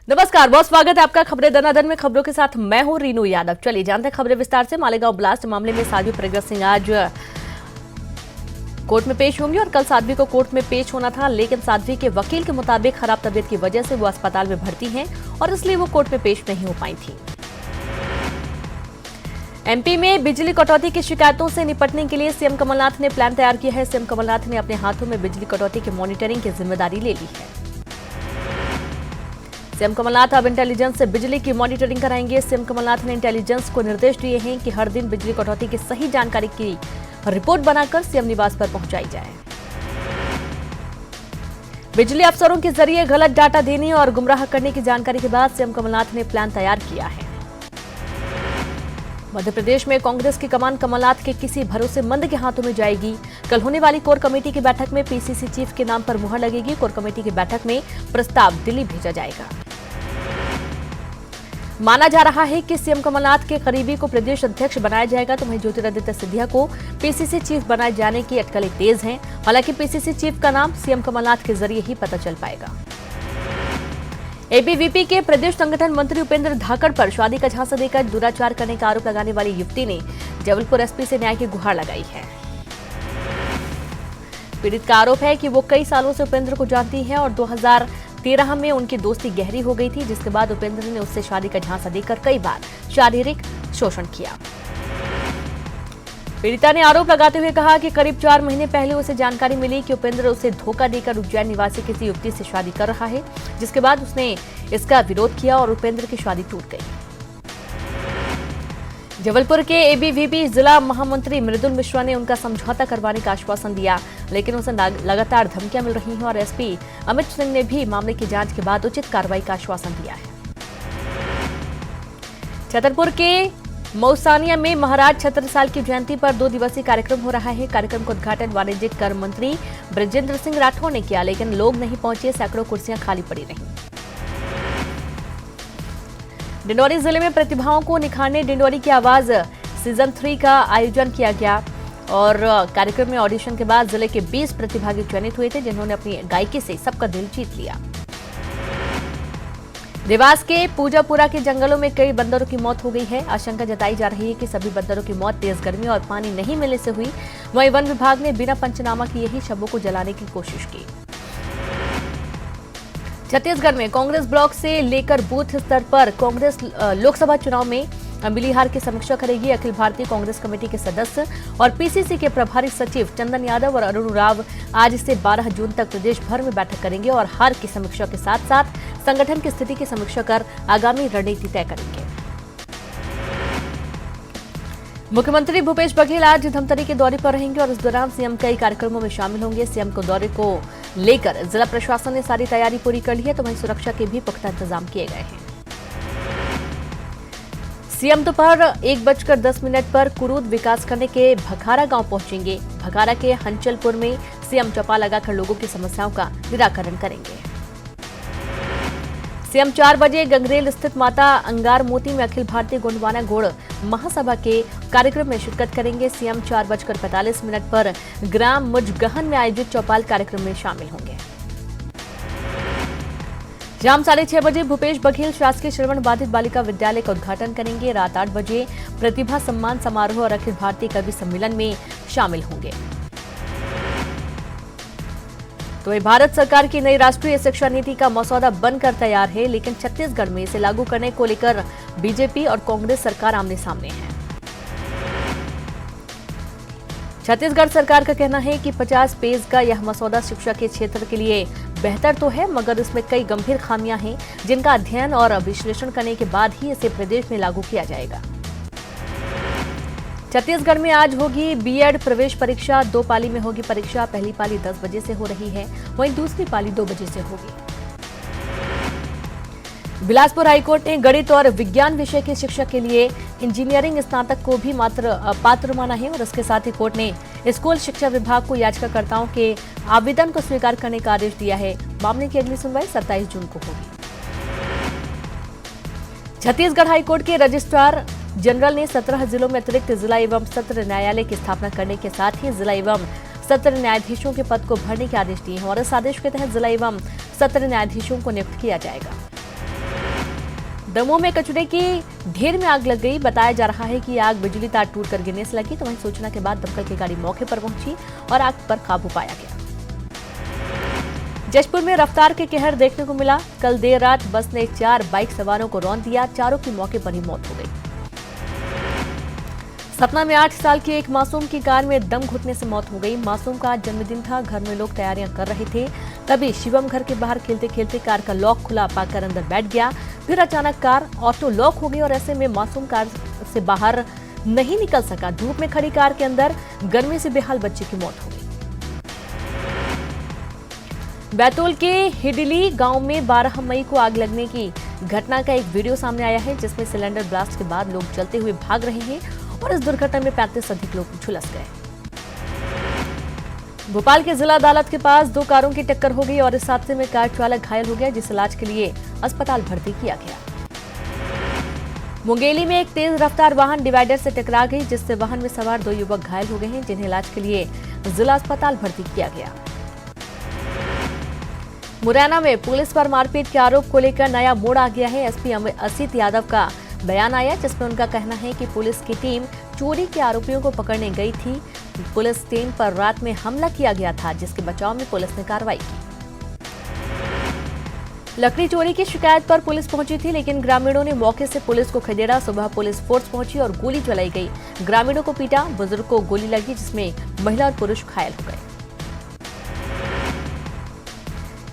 नमस्कार, बहुत स्वागत है आपका खबरें दनादन में। खबरों के साथ मैं हूं रीनू यादव। चलिए जानते हैं खबरें विस्तार से। मालेगांव ब्लास्ट मामले में साध्वी प्रज्ञा सिंह आज कोर्ट में पेश होंगी और कल साध्वी को कोर्ट में पेश होना था, लेकिन साध्वी के वकील के मुताबिक खराब तबीयत की वजह से वो अस्पताल में भर्ती हैं और इसलिए वो कोर्ट में पेश नहीं हो पाई थी। एमपी में बिजली कटौती की शिकायतों से निपटने के लिए सीएम कमलनाथ ने प्लान तैयार किया है। सीएम कमलनाथ ने अपने हाथों में बिजली कटौती की मॉनिटरिंग की जिम्मेदारी ले ली है। सीएम कमलनाथ अब इंटेलिजेंस से बिजली की मॉनिटरिंग कराएंगे। सीएम कमलनाथ ने इंटेलिजेंस को निर्देश दिए हैं कि हर दिन बिजली कटौती की सही जानकारी की रिपोर्ट बनाकर सीएम निवास पर पहुंचाई जाए। बिजली अफसरों के जरिए गलत डाटा देने और गुमराह करने की जानकारी के बाद सीएम कमलनाथ ने प्लान तैयार किया है। मध्य प्रदेश में कांग्रेस की कमान कमलनाथ के किसी भरोसेमंद के हाथों में जाएगी। कल होने वाली कोर कमेटी की बैठक में पीसीसी चीफ के नाम पर मुहर लगेगी। कोर कमेटी की बैठक में प्रस्ताव दिल्ली भेजा जाएगा। माना जा रहा है कि सीएम कमलनाथ के करीबी को प्रदेश अध्यक्ष बनाया जाएगा, तो वहीं ज्योतिरादित्य सिंधिया को पीसीसी चीफ बनाए जाने की अटकलें तेज हैं। हालांकि पीसीसी चीफ का नाम सीएम कमलनाथ के जरिए ही पता चल पाएगा। एबीवीपी के प्रदेश संगठन मंत्री उपेंद्र धाकड़ पर शादी का झांसा देकर दुराचार करने का आरोप लगाने वाली युवती ने जबलपुर एसपी से न्याय की गुहार लगाई है। पीड़ित का आरोप है कि वो कई सालों से उपेंद्र को जानती है और 2013 में उनकी दोस्ती गहरी हो गई थी, जिसके बाद उपेंद्र ने उससे शादी का झांसा देकर कई बार शारीरिक शोषण किया। पीड़िता ने आरोप लगाते हुए कहा कि करीब 4 महीने पहले उसे जानकारी मिली कि उपेंद्र उसे धोखा देकर उज्जैन निवासी किसी युवती से शादी कर रहा है, जिसके बाद उसने इसका विरोध किया और उपेंद्र की शादी टूट गई। जबलपुर के एबीवीपी जिला महामंत्री मृदुल मिश्रा ने उनका समझौता करवाने का आश्वासन दिया, लेकिन उसे लगातार धमकियां मिल रही हैं और एसपी अमित सिंह ने भी मामले की जांच के बाद उचित कार्रवाई का आश्वासन दिया है। छतरपुर के मौसानिया में महाराज छत्रसाल की जयंती पर 2 दिवसीय कार्यक्रम हो रहा है। कार्यक्रम का उद्घाटन वाणिज्यिक कर मंत्री बृजेंद्र सिंह राठौर ने किया, लेकिन लोग नहीं पहुंचे, सैकड़ों कुर्सियां खाली पड़ी रहीं। डिंडौरी जिले में प्रतिभाओं को निखारने डिंडौरी की आवाज सीजन 3 का आयोजन किया गया और कार्यक्रम में ऑडिशन के बाद जिले के 20 प्रतिभागी चयनित हुए थे, जिन्होंने अपनी गायकी से सबका दिल जीत लिया। देवास के पूजापुरा के जंगलों में कई बंदरों की मौत हो गई है। आशंका जताई जा रही है कि सभी बंदरों की मौत तेज गर्मी और पानी नहीं मिलने से हुई। वहीं वन विभाग ने बिना पंचनामा किए ही शवों को जलाने की कोशिश की। छत्तीसगढ़ में कांग्रेस ब्लॉक से लेकर बूथ स्तर पर कांग्रेस लोकसभा चुनाव में मिली हार की समीक्षा करेगी। अखिल भारतीय कांग्रेस कमेटी के सदस्य और पीसीसी के प्रभारी सचिव चंदन यादव और अरुण राव आज से 12 जून तक प्रदेश भर में बैठक करेंगे और हार की समीक्षा के साथ साथ संगठन की स्थिति की समीक्षा कर आगामी रणनीति तय करेंगे। मुख्यमंत्री भूपेश बघेल आज धमतरी के दौरे पर रहेंगे और इस दौरान सीएम कई कार्यक्रमों में शामिल होंगे। सीएम को दौरे को लेकर जिला प्रशासन ने सारी तैयारी पूरी कर ली है, तो वहीं सुरक्षा के भी पुख्ता इंतजाम किए गए हैं। सीएम दोपहर 1:10 पर कुरूद विकासखंड के भखारा गांव पहुंचेंगे। भखारा के हंचलपुर में सीएम चौपाल लगाकर लोगों की समस्याओं का निराकरण करेंगे। सीएम 4 बजे गंगरेल स्थित माता अंगार मोती में अखिल भारतीय गोंडवाना गौड़ महासभा के कार्यक्रम में शिरकत करेंगे। सीएम 4:45 पर ग्राम मुजगहन में आयोजित चौपाल कार्यक्रम में शामिल होंगे। शाम 6:30 बजे भूपेश बघेल शासकीय श्रवण बाधित बालिका विद्यालय का उद्घाटन करेंगे। रात 8 बजे प्रतिभा सम्मान समारोह और अखिल भारतीय कवि सम्मेलन में शामिल होंगे। तो ये भारत सरकार की नई राष्ट्रीय शिक्षा नीति का मसौदा बनकर तैयार है, लेकिन छत्तीसगढ़ में इसे लागू करने को लेकर बीजेपी और कांग्रेस सरकार आमने सामने है। छत्तीसगढ़ सरकार का कहना है कि 50 पेज का यह मसौदा शिक्षा के क्षेत्र के लिए बेहतर तो है, मगर इसमें कई गंभीर खामियां हैं, जिनका अध्ययन और विश्लेषण करने के बाद ही इसे प्रदेश में लागू किया जाएगा। छत्तीसगढ़ में आज होगी बीएड प्रवेश परीक्षा। 2 पाली में होगी परीक्षा। पहली पाली 10 बजे से हो रही है, वहीं दूसरी पाली 2 बजे से होगी। बिलासपुर हाईकोर्ट ने गणित और विज्ञान विषय की शिक्षा के लिए इंजीनियरिंग स्नातक को भी पात्र माना है और इसके साथ ही कोर्ट ने स्कूल शिक्षा विभाग को याचिकाकर्ताओं के आवेदन को स्वीकार करने का आदेश दिया है। मामले की अगली सुनवाई 27 जून को होगी। छत्तीसगढ़ हाईकोर्ट के रजिस्ट्रार जनरल ने 17 जिलों में अतिरिक्त जिला एवं सत्र न्यायालय की स्थापना करने के साथ ही जिला एवं सत्र न्यायाधीशों के पद को भरने के आदेश दिए हैं और इस आदेश के तहत जिला एवं सत्र न्यायाधीशों को नियुक्त किया जाएगा। दमोह में कचरे की ढेर में आग लग गई। बताया जा रहा है कि आग बिजली तार टूटकर गिरने से लगी, तो वहीं सूचना के बाद दमकल की गाड़ी मौके पर पहुंची और आग पर काबू पाया गया। जशपुर में रफ्तार के कहर देखने को मिला। कल देर रात बस ने 4 बाइक सवारों को रौंद दिया, चारों की मौके पर ही मौत हो गई। सतना में 8 साल की एक मासूम की कार में दम घुटने से मौत हो गई। मासूम का आज जन्मदिन था, घर में लोग तैयारियां कर रहे थे, तभी शिवम घर के बाहर खेलते खेलते कार का लॉक खुला पाकर अंदर बैठ गया। फिर अचानक कार ऑटो लॉक हो गई और ऐसे में मासूम कार से बाहर नहीं निकल सका। धूप में खड़ी कार के अंदर गर्मी से बेहाल बच्चे की मौत हो गई। बैतूल के हिडली गांव में 12 मई को आग लगने की घटना का एक वीडियो सामने आया है, जिसमें सिलेंडर ब्लास्ट के बाद लोग जलते हुए भाग रहे हैं और इस दुर्घटना में 35 अधिक लोग झुलस गए। भोपाल के जिला अदालत के पास 2 कारों की टक्कर हो गई और इस हादसे में कार चालक घायल हो गया, जिसे इलाज के लिए अस्पताल भर्ती किया गया। मुंगेली में एक तेज रफ्तार वाहन डिवाइडर से टकरा गई, जिससे वाहन में सवार 2 युवक घायल हो गए हैं, जिन्हें इलाज के लिए जिला अस्पताल भर्ती किया गया। मुरैना में पुलिस पर मारपीट के आरोप को लेकर नया मोड़ आ गया है। एसपी असित यादव का बयान आया, जिसमें उनका कहना है कि पुलिस की टीम चोरी के आरोपियों को पकड़ने गई थी। पुलिस टीम पर रात में हमला किया गया था, जिसके बचाव में पुलिस ने कार्रवाई की। लकड़ी चोरी की शिकायत पर पुलिस पहुंची थी, लेकिन ग्रामीणों ने मौके से पुलिस को खदेड़ा। सुबह पुलिस फोर्स पहुंची और गोली चलाई गई। ग्रामीणों को पीटा, बुजुर्ग को गोली लगी, जिसमें महिला और पुरुष घायल हो गए।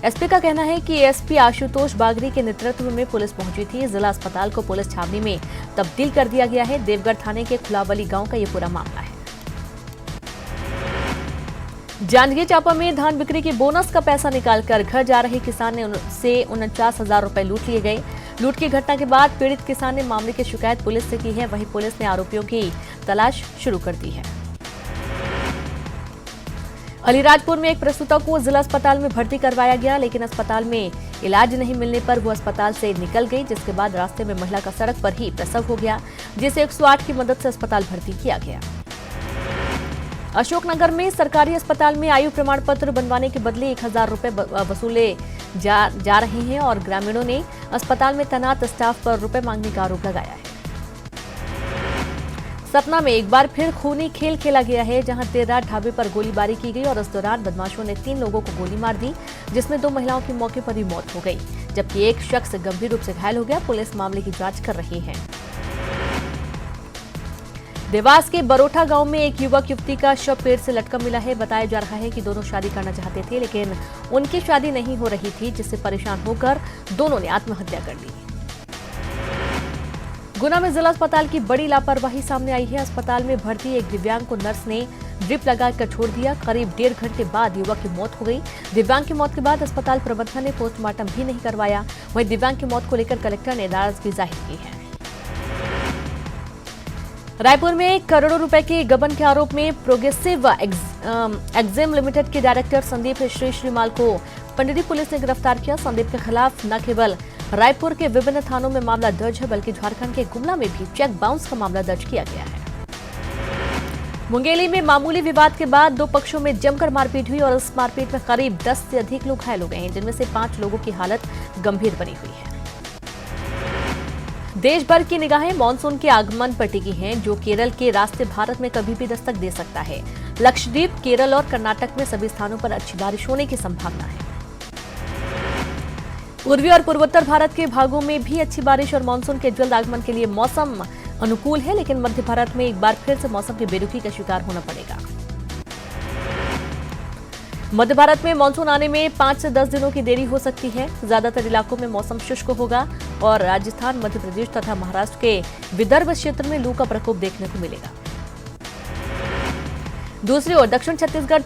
एसपी का कहना है कि एसपी आशुतोष बागरी के नेतृत्व में पुलिस पहुंची थी। जिला अस्पताल को पुलिस छावनी में तब्दील कर दिया गया है। देवगढ़ थाने के खुलावली गांव का ये पूरा मामला है। जांजगीर चांपा में धान बिक्री की बोनस का पैसा निकालकर घर जा रहे किसान ने से 49,000 रुपए लूट लिए गए। लूट की घटना के बाद पीड़ित किसान ने मामले की शिकायत पुलिस से की है। वहीं पुलिस ने आरोपियों की तलाश शुरू कर दी है। अलीराजपुर में एक प्रसूता को जिला अस्पताल में भर्ती करवाया गया, लेकिन अस्पताल में इलाज नहीं मिलने पर वो अस्पताल से निकल गई, जिसके बाद रास्ते में महिला का सड़क पर ही प्रसव हो गया, जिसे 108 की मदद से अस्पताल भर्ती किया गया। अशोकनगर में सरकारी अस्पताल में आयु प्रमाण पत्र बनवाने के बदले 1,000 रुपए वसूले जा रहे हैं और ग्रामीणों ने अस्पताल में तैनात स्टाफ पर रुपए मांगने का आरोप लगाया है। सतना में एक बार फिर खूनी खेल खेला गया है, जहां देर रात ढाबे पर गोलीबारी की गई और इस दौरान बदमाशों ने 3 लोगों को गोली मार दी, जिसमें 2 महिलाओं की मौके पर ही मौत हो गई, जबकि एक शख्स गंभीर रूप से घायल हो गया। पुलिस मामले की जांच कर रही है। देवास के बरोठा गांव में एक युवक युवती का शव पेड़ से लटका मिला है। बताया जा रहा है कि दोनों शादी करना चाहते थे, लेकिन उनकी शादी नहीं हो रही थी, जिससे परेशान होकर दोनों ने आत्महत्या कर ली। गुना में जिला अस्पताल की बड़ी लापरवाही सामने आई है। अस्पताल में भर्ती एक दिव्यांग को नर्स ने ड्रिप लगाकर छोड़ दिया। करीब 1.5 घंटे बाद युवक की मौत हो गई। दिव्यांग की मौत के बाद अस्पताल प्रबंधन ने पोस्टमार्टम भी नहीं करवाया। वहीं दिव्यांग की मौत को लेकर कलेक्टर ने नाराजगी जाहिर की है। रायपुर में करोड़ों रुपए के गबन के आरोप में प्रोग्रेसिव एक्जिम लिमिटेड के डायरेक्टर संदीप श्रीमाल को पंडिरी पुलिस ने गिरफ्तार किया। संदीप के खिलाफ न केवल रायपुर के विभिन्न थानों में मामला दर्ज है, बल्कि झारखंड के गुमला में भी चेक बाउंस का मामला दर्ज किया गया है। मुंगेली में मामूली विवाद के बाद 2 पक्षों में जमकर मारपीट हुई और इस मारपीट में करीब 10 से अधिक लोग घायल हो गए हैं, जिनमें से 5 लोगों की हालत गंभीर बनी हुई है। देश भर की निगाहें मानसून के आगमन पर टिकी हैं, जो केरल के रास्ते भारत में कभी भी दस्तक दे सकता है। लक्षद्वीप, केरल और कर्नाटक में सभी स्थानों पर अच्छी बारिश होने की संभावना है। पूर्वी और पूर्वोत्तर भारत के भागों में भी अच्छी बारिश और मानसून के जल्द आगमन के लिए मौसम अनुकूल है, लेकिन मध्य भारत में एक बार फिर से मौसम की बेरुखी का शिकार होना पड़ेगा। मध्य भारत में मानसून आने में 5 से 10 दिनों की देरी हो सकती है। ज्यादातर इलाकों में मौसम शुष्क होगा और राजस्थान, मध्य प्रदेश तथा महाराष्ट्र के विदर्भ क्षेत्र में लू का प्रकोप देखने को मिलेगा। दूसरी ओर दक्षिण छत्तीसगढ़,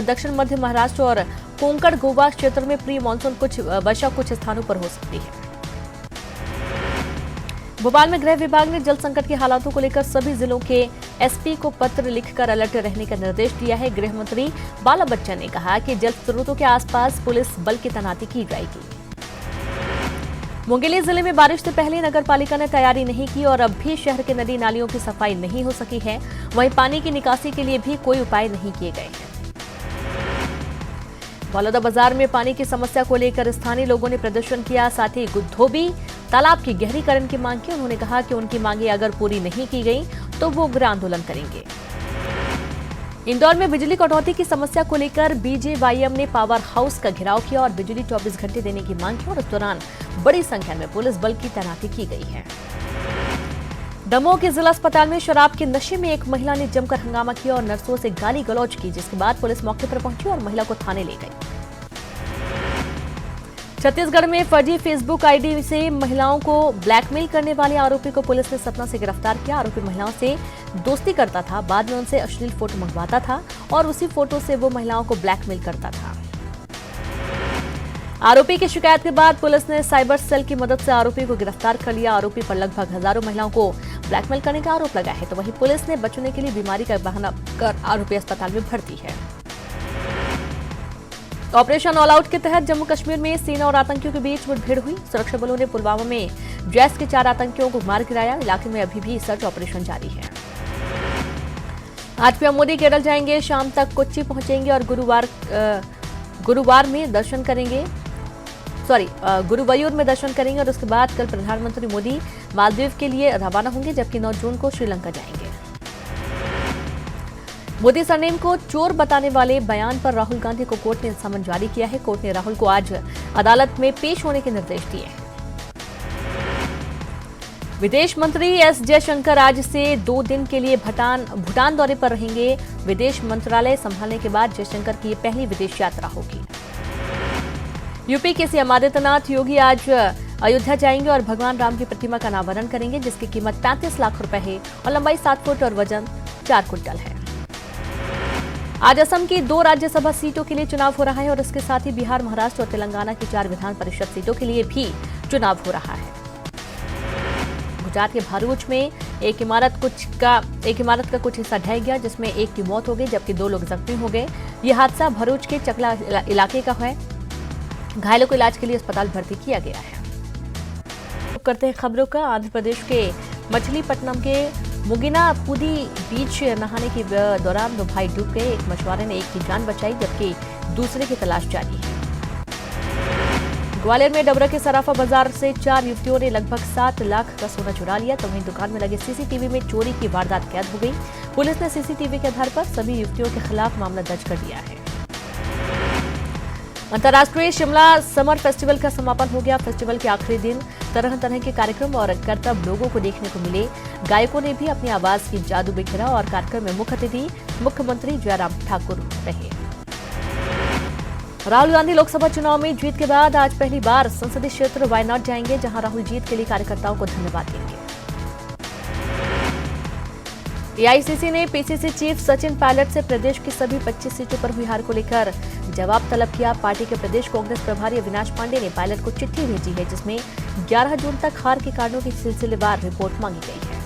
दक्षिण मध्य महाराष्ट्र और कोंकण गोवा क्षेत्र में प्री मानसून वर्षा कुछ स्थानों पर हो सकती है। भोपाल में गृह विभाग ने जल संकट के हालातों को लेकर सभी जिलों के एसपी को पत्र लिखकर अलर्ट रहने का निर्देश दिया है। गृह मंत्री बाला बच्चन ने कहा कि जल स्रोतों के आसपास पुलिस बल की तैनाती की जाएगी। मुंगेली जिले में बारिश से पहले नगर पालिका ने तैयारी नहीं की और अब भी शहर के नदी नालियों की सफाई नहीं हो सकी है। वहीं पानी की निकासी के लिए भी कोई उपाय नहीं किए गए हैं। बलौदा बाजार में पानी की समस्या को लेकर स्थानीय लोगों ने प्रदर्शन किया, साथ ही धोबी तालाब की गहरीकरण की मांग की। उन्होंने कहा कि उनकी मांगे अगर पूरी नहीं की गई तो वो उग्र आंदोलन करेंगे। इंदौर में बिजली कटौती की समस्या को लेकर बीजेवाईएम ने पावर हाउस का घेराव किया और बिजली 24 घंटे देने की मांग की और इस दौरान बड़ी संख्या में पुलिस बल की तैनाती की गई है। दमोह के जिला अस्पताल में शराब के नशे में एक महिला ने जमकर हंगामा किया और नर्सों से गाली गलौज की, जिसके बाद पुलिस मौके पर पहुंची और महिला को थाने ले गई। छत्तीसगढ़ में फर्जी फेसबुक आईडी से महिलाओं को ब्लैकमेल करने वाले आरोपी को पुलिस ने सतना से गिरफ्तार किया। आरोपी महिलाओं से दोस्ती करता था, बाद में उनसे अश्लील फोटो मंगवाता था और उसी फोटो से वो महिलाओं को ब्लैकमेल करता था। आरोपी की शिकायत के बाद पुलिस ने साइबर सेल की मदद से आरोपी को गिरफ्तार कर लिया। आरोपी पर लगभग हजारों महिलाओं को ब्लैकमेल करने का आरोप लगा है, तो वहीं पुलिस ने बचने के लिए बीमारी का बहाना कर आरोपी अस्पताल में भर्ती है। ऑपरेशन ऑल आउट के तहत जम्मू कश्मीर में सेना और आतंकियों के बीच मुठभेड़ हुई। सुरक्षा बलों ने पुलवामा में जैश के 4 आतंकियों को मार गिराया। इलाके में अभी भी सर्च ऑपरेशन जारी है। आज पीएम मोदी केरल जाएंगे, शाम तक कोच्चि पहुंचेंगे और गुरुवार में दर्शन करेंगे। गुरुवायूर में दर्शन करेंगे और उसके बाद कल प्रधानमंत्री मोदी मालदीव के लिए रवाना होंगे, जबकि 9 जून को श्रीलंका जाएंगे। मोदी सरनेम को चोर बताने वाले बयान पर राहुल गांधी को कोर्ट ने समन जारी किया है। कोर्ट ने राहुल को आज अदालत में पेश होने के निर्देश दिए हैं। विदेश मंत्री एस जयशंकर आज से 2 दिन के लिए भूटान दौरे पर रहेंगे। विदेश मंत्रालय संभालने के बाद जयशंकर की ये पहली विदेश यात्रा होगी। यूपी के सीएम आदित्यनाथ योगी आज अयोध्या जाएंगे और भगवान राम की प्रतिमा का अनावरण करेंगे, जिसकी कीमत 35 लाख रुपए है और लंबाई 7 फुट और वजन 4 कुंटल है। आज असम की 2 राज्यसभा सीटों के लिए चुनाव हो रहा है और इसके साथ ही बिहार, महाराष्ट्र और तेलंगाना की 4 विधान परिषद सीटों के लिए भी चुनाव हो रहा है। गुजरात के भरूच में एक इमारत का कुछ हिस्सा ढह गया, जिसमें एक की मौत हो गई जबकि 2 लोग जख्मी हो गए। यह हादसा भरूच के चकला इलाके का है। घायलों को इलाज के लिए अस्पताल भर्ती किया गया है। करते हैं खबरों का। आंध्र प्रदेश के मछलीपट्टनम के मुगिनापुदी बीच नहाने के दौरान 2 भाई डूब गए। एक मछुआरे ने एक की जान बचाई जबकि दूसरे की तलाश जारी है। ग्वालियर में डबरा के सराफा बाजार से 4 युवतियों ने लगभग 7 लाख का सोना चुरा लिया, तो वहीं दुकान में लगे सीसीटीवी में चोरी की वारदात कैद हो गई। पुलिस ने सीसीटीवी के आधार पर सभी युवतियों के खिलाफ मामला दर्ज कर दिया है। अंतर्राष्ट्रीय शिमला समर फेस्टिवल का समापन हो गया। फेस्टिवल के आखिरी दिन तरह तरह के कार्यक्रम और करतब लोगों को देखने को मिले। गायकों ने भी अपनी आवाज की जादू बिखेरा और कार्यक्रम में मुख्य अतिथि मुख्यमंत्री जयराम ठाकुर रहे। राहुल गांधी लोकसभा चुनाव में जीत के बाद आज पहली बार संसदीय क्षेत्र वायनाड जाएंगे, जहां राहुल जीत के लिए कार्यकर्ताओं को धन्यवाद देंगे। एआईसीसी ने पीसीसी चीफ सचिन पायलट से प्रदेश की सभी 25 सीटों पर हुई हार को लेकर जवाब तलब किया। पार्टी के प्रदेश कांग्रेस प्रभारी अविनाश पांडे ने पायलट को चिट्ठी भेजी है, जिसमें 11 जून तक हार के कारणों की सिलसिलेवार रिपोर्ट मांगी गई है।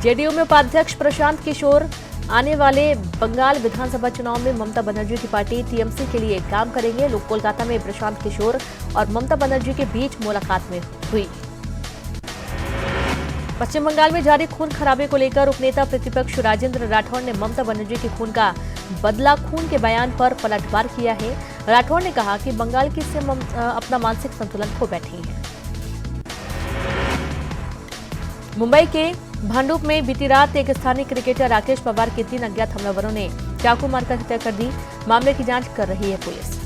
जेडीयू में उपाध्यक्ष प्रशांत किशोर आने वाले बंगाल विधानसभा चुनाव में ममता बनर्जी की पार्टी टीएमसी के लिए काम करेंगे। लोग कोलकाता में प्रशांत किशोर और ममता बनर्जी के बीच मुलाकात में हुई। पश्चिम बंगाल में जारी खून खराबे को लेकर उपनेता प्रतिपक्ष राजेंद्र राठौड़ ने ममता बनर्जी के खून का बदला खून के बयान पर पलटवार किया है। राठौड़ ने कहा कि बंगाल की से अपना मानसिक संतुलन खो बैठी है। मुंबई के भांडुप में बीती रात एक स्थानीय क्रिकेटर राकेश पवार के 3 अज्ञात हमलावरों ने चाकू मारकर हत्या कर दी। मामले की जांच कर रही है पुलिस।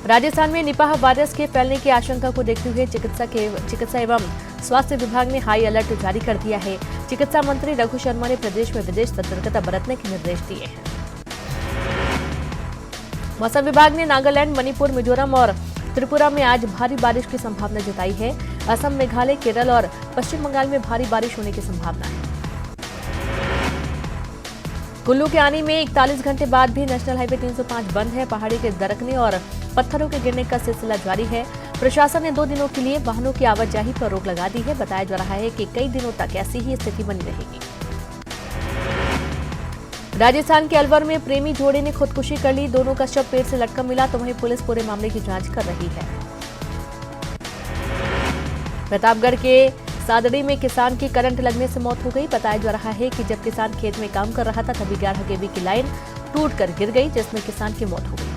राजस्थान में निपाह वायरस के फैलने की आशंका को देखते हुए चिकित्सा एवं स्वास्थ्य विभाग ने हाई अलर्ट जारी कर दिया है। चिकित्सा मंत्री रघु शर्मा ने प्रदेश में विशेष सतर्कता बरतने के निर्देश दिए हैं। मौसम विभाग ने नागालैंड, मणिपुर, मिजोरम और त्रिपुरा में आज भारी बारिश की संभावना जताई है। असम, मेघालय, केरल और पश्चिम बंगाल में भारी बारिश होने की संभावना है। कुल्लू के आनी में 41 घंटे बाद भी नेशनल हाईवे 305 बंद है। पहाड़ी के दरकने और पत्थरों के गिरने का सिलसिला जारी है। प्रशासन ने 2 दिनों के लिए वाहनों की आवाजाही पर रोक लगा दी है। बताया जा रहा है कि कई दिनों तक ऐसी ही स्थिति बनी रहेगी। राजस्थान के अलवर में प्रेमी जोड़े ने खुदकुशी कर ली। दोनों का शव पेड़ से लटका मिला, तो वहीं पुलिस पूरे मामले की जांच कर रही है। प्रतापगढ़ के सादड़ी में किसान की करंट लगने से मौत हो गई। बताया जा रहा है कि जब किसान खेत में काम कर रहा था तभी 11 केवी की लाइन टूटकर गिर गई, जिसमें किसान की मौत हो गई।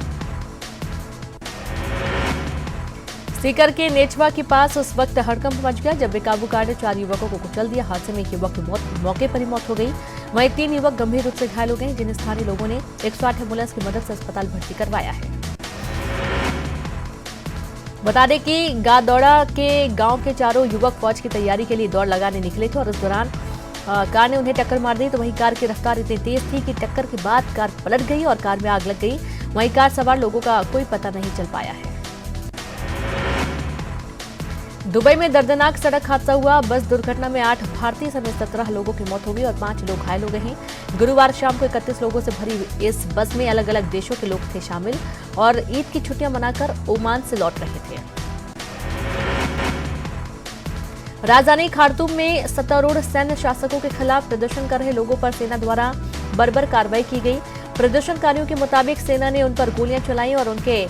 सीकर के नेचवा के पास उस वक्त हड़कंप मच गया जब बेकाबू कार ने 4 युवकों को कुचल दिया। हादसे में एक युवक की मौके पर ही मौत हो गई। वहीं 3 युवक गंभीर रूप से घायल हो गए, जिन्हें स्थानीय लोगों ने 108 एम्बुलेंस की मदद से अस्पताल भर्ती करवाया है। बता दें कि गादौड़ा के गांव के चारों युवक फौज की तैयारी के लिए दौड़ लगाने निकले थे और इस दौरान कार ने उन्हें टक्कर मार दी। तो वहीं कार की रफ्तार इतनी तेज थी कि टक्कर के बाद कार पलट गई और कार में आग लग गई। वहीं कार सवार लोगों का कोई पता नहीं चल पाया है। दुबई में दर्दनाक सड़क हादसा हुआ। बस दुर्घटना में 8 भारतीय समेत 17 लोगों की मौत हो गई और 5 लोग घायल हो गए हैं। गुरुवार शाम को 31 लोगों से भरी इस बस में अलग अलग देशों के लोग थे शामिल और ईद की छुट्टियां मनाकर ओमान से लौट रहे थे। राजधानी खार्तूम में सत्तारूढ़ सैन्य शासकों के खिलाफ प्रदर्शन कर रहे लोगों पर सेना द्वारा बर्बर कार्रवाई की गई। प्रदर्शनकारियों के मुताबिक सेना ने उन पर गोलियां चलाई और उनके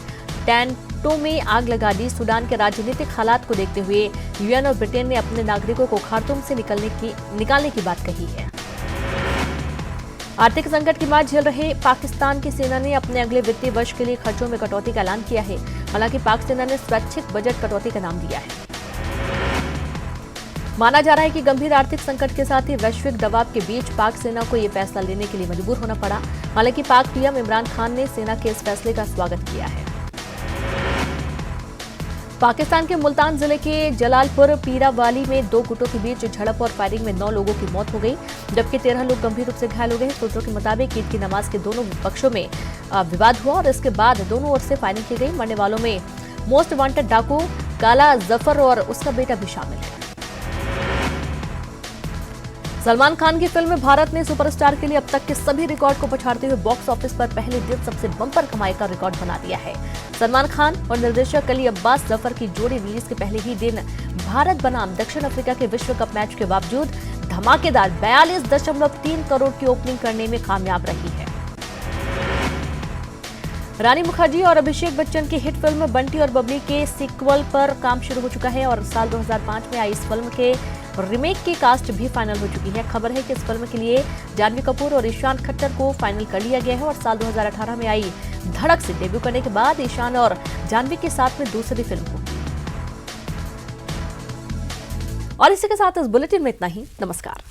टेंटों में आग लगा दी। सूडान के राजनीतिक हालात को देखते हुए यूएन और ब्रिटेन ने अपने नागरिकों को खार्तूम से निकालने की बात कही है। आर्थिक संकट की मार झेल रहे पाकिस्तान की सेना ने अपने अगले वित्तीय वर्ष के लिए खर्चों में कटौती का ऐलान किया है। हालांकि पाक सेना ने स्वैच्छिक बजट कटौती का नाम दिया है। माना जा रहा है कि गंभीर आर्थिक संकट के साथ ही वैश्विक दबाव के बीच पाक सेना को यह फैसला लेने के लिए मजबूर होना पड़ा। हालांकि पाक पीएम इमरान खान ने सेना के इस फैसले का स्वागत किया है। पाकिस्तान के मुल्तान जिले के जलालपुर पीरावाली में 2 गुटों के बीच झड़प और फायरिंग में 9 लोगों की मौत हो गई, जबकि 13 लोग गंभीर रूप से घायल हो गए। सूत्रों के मुताबिक ईद की नमाज के दोनों पक्षों में विवाद हुआ और इसके बाद दोनों ओर से फायरिंग की गई। मरने वालों में मोस्ट वांटेड डाकू काला जफर और उसका बेटा भी शामिल है। सलमान खान की फिल्म भारत ने सुपरस्टार के लिए अब तक के सभी रिकॉर्ड को पछाड़ते हुए बॉक्स ऑफिस पर पहले दिन सबसे बम्पर कमाई का रिकॉर्ड बना दिया है। सलमान खान और निर्देशक अली अब्बास जफर की जोड़ी रिलीज के पहले ही दिन भारत बनाम दक्षिण अफ्रीका के विश्व कप मैच के बावजूद धमाकेदार 42.3 करोड़ की ओपनिंग करने में कामयाब रही है। रानी मुखर्जी और अभिषेक बच्चन की हिट फिल्म बंटी और बबली के सीक्वल पर काम शुरू हो चुका है और साल 2005 में आई इस फिल्म के रीमेक की कास्ट भी फाइनल हो चुकी है। खबर है कि इस फिल्म के लिए जानवी कपूर और ईशान खट्टर को फाइनल कर लिया गया है और साल 2018 में आई धड़क से डेब्यू करने के बाद ईशान और जानवी के साथ में दूसरी फिल्म होगी। और इसी के साथ इस बुलेटिन में इतना ही। नमस्कार।